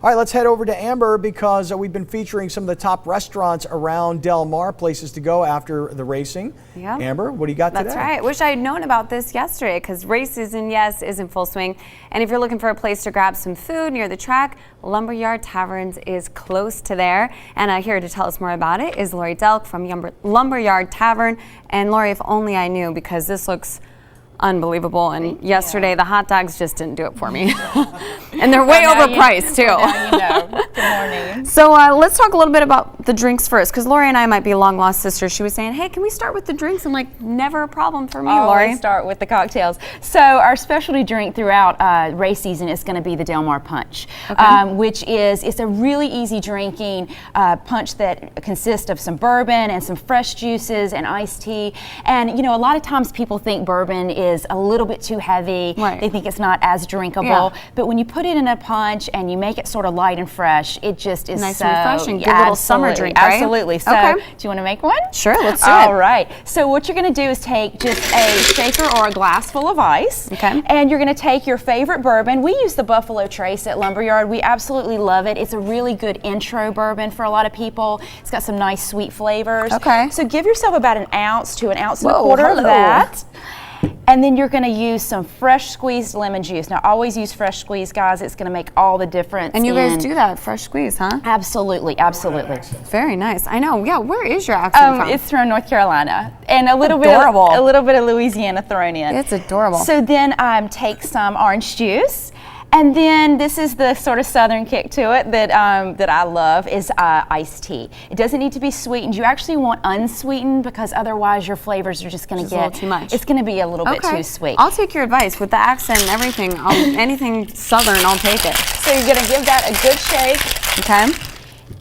All right, let's head over to Amber because we've been featuring some of the top restaurants around Del Mar, places to go after the racing. Yep. Amber, what do you got today? That's right. Wish I had known about this yesterday because race season, yes, is in full swing. And if you're looking for a place to grab some food near the track, Lumberyard Taverns is close to there. And here to tell us more about it is Laurie Delk from Lumberyard Tavern. And Laurie, if only I knew, because this looks unbelievable, and yesterday the hot dogs just didn't do it for me. And they're way overpriced too. Now you know. Good morning. So let's talk a little bit about the drinks first, because Laurie and I might be long lost sisters. She was saying, hey, can we start with the drinks? I'm like, never a problem for me, Laurie. Always start with the cocktails. So our specialty drink throughout race season is going to be the Del Mar Punch, which it's a really easy drinking punch that consists of some bourbon and some fresh juices and iced tea. And you know, a lot of times people think bourbon is a little bit too heavy. Right. They think it's not as drinkable. But when you put it in a punch and you make it sort of light and fresh, it just is nice so and refreshing. Good little summer drink, right? Absolutely. So, do you want to make one? Sure, let's do it. All right. So what you're going to do is take just a shaker or a glass full of ice. Okay. And you're going to take your favorite bourbon. We use the Buffalo Trace at Lumberyard. We absolutely love it. It's a really good intro bourbon for a lot of people. It's got some nice sweet flavors. Okay. So give yourself about an ounce to an ounce and a quarter of that. And then you're going to use some fresh squeezed lemon juice. Now, always use fresh squeeze, guys. It's going to make all the difference. And you guys do that, fresh squeeze, huh? Absolutely, absolutely. Very nice. I know. Yeah, where is your accent from? It's from North Carolina, and a little bit of Louisiana thrown in. It's adorable. So then take some orange juice. And then this is the sort of southern kick to it that I love is iced tea. It doesn't need to be sweetened. You actually want unsweetened because otherwise your flavors are just going to get a little too much. It's going to be a little bit too sweet. I'll take your advice with the accent and everything. Anything southern, I'll take it. So you're going to give that a good shake. Okay.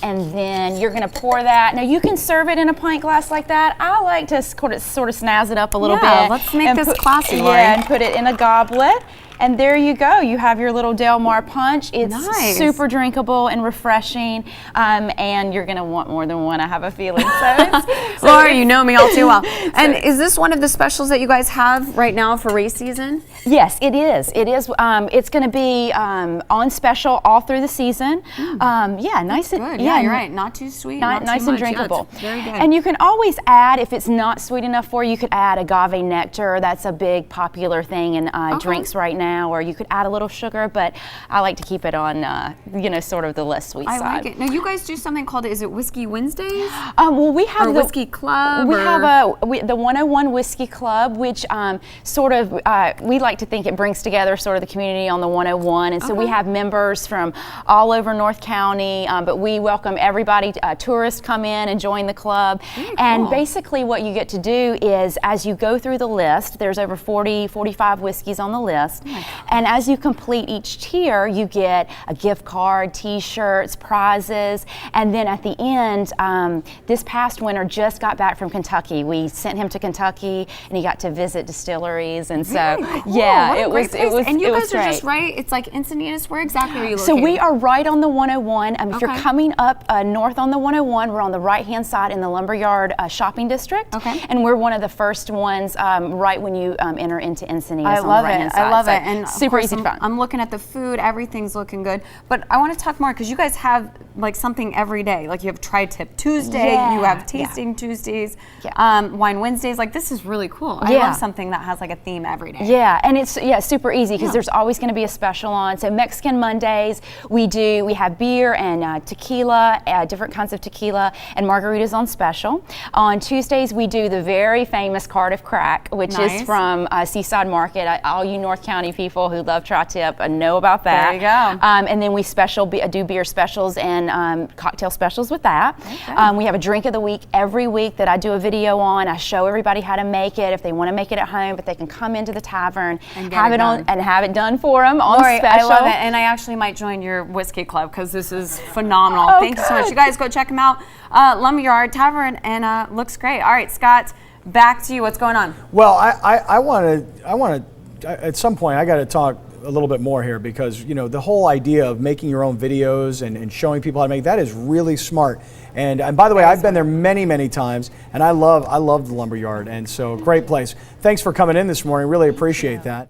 And then you're going to pour that. Now you can serve it in a pint glass like that. I like to sort of snazz it up a little bit. Let's make this classy, Laurie. Yeah, and put it in a goblet. And there you go. You have your little Del Mar Punch. It's super drinkable and refreshing. And you're going to want more than one, I have a feeling. So Laurie, you know me all too well. And is this one of the specials that you guys have right now for race season? Yes, it is. It is. It's going to be on special all through the season. Yeah, nice and good. Yeah, you're right. Not too sweet. Not nice too and much. drinkable. Yeah, very good. And you can always add, if it's not sweet enough for you, you could add agave nectar. That's a big popular thing in drinks right now. Or you could add a little sugar, but I like to keep it on, sort of the less sweet side. I like it. Now you guys do something called, is it Whiskey Wednesdays? Well, we have the Whiskey Club. We have the 101 Whiskey Club, which we like to think it brings together sort of the community on the 101, and so we have members from all over North County, but we welcome everybody. Tourists come in and join the club, and basically what you get to do is, as you go through the list, there's over 45 whiskeys on the list. And as you complete each tier, you get a gift card, t-shirts, prizes, and then at the end, this past winter just got back from Kentucky. We sent him to Kentucky, and he got to visit distilleries, and so yeah, it was. And you guys are great. just right. It's like Encinitas. Where exactly are you located? So we are right on the 101. If you're coming up north on the 101, we're on the right-hand side in the Lumberyard shopping district, and we're one of the first ones right when you enter into Encinitas. I love it. I love it. And super easy to find. I'm looking at the food. Everything's looking good. But I want to talk more because you guys have like something every day. Like you have Tri-Tip Tuesday. You have Tasting Tuesdays. Wine Wednesdays. Like this is really cool. I love something that has like a theme every day. Yeah, and it's super easy because there's always going to be a special on. So Mexican Mondays, we have beer and tequila, different kinds of tequila and margaritas on special. On Tuesdays, we do the very famous Cardiff Crack, which is from Seaside Market. All you North County people who love Tri-Tip know about that. There you go. And then we do beer specials and cocktail specials with that. We have a drink of the week every week that I do a video on. I show everybody how to make it if they want to make it at home, but they can come into the tavern and have it done for them on Laurie, special. I love it, and I actually might join your whiskey club because this is phenomenal. Thank you so much. You guys go check them out. Lumberyard Tavern, and looks great. All right, Scott, back to you. What's going on? Well, I want to at some point I got to talk a little bit more here because the whole idea of making your own videos and showing people how to make that is really smart. And by the way, I've been there many times, and I love the Lumberyard, and so great place. Thanks for coming in this morning. Really appreciate that.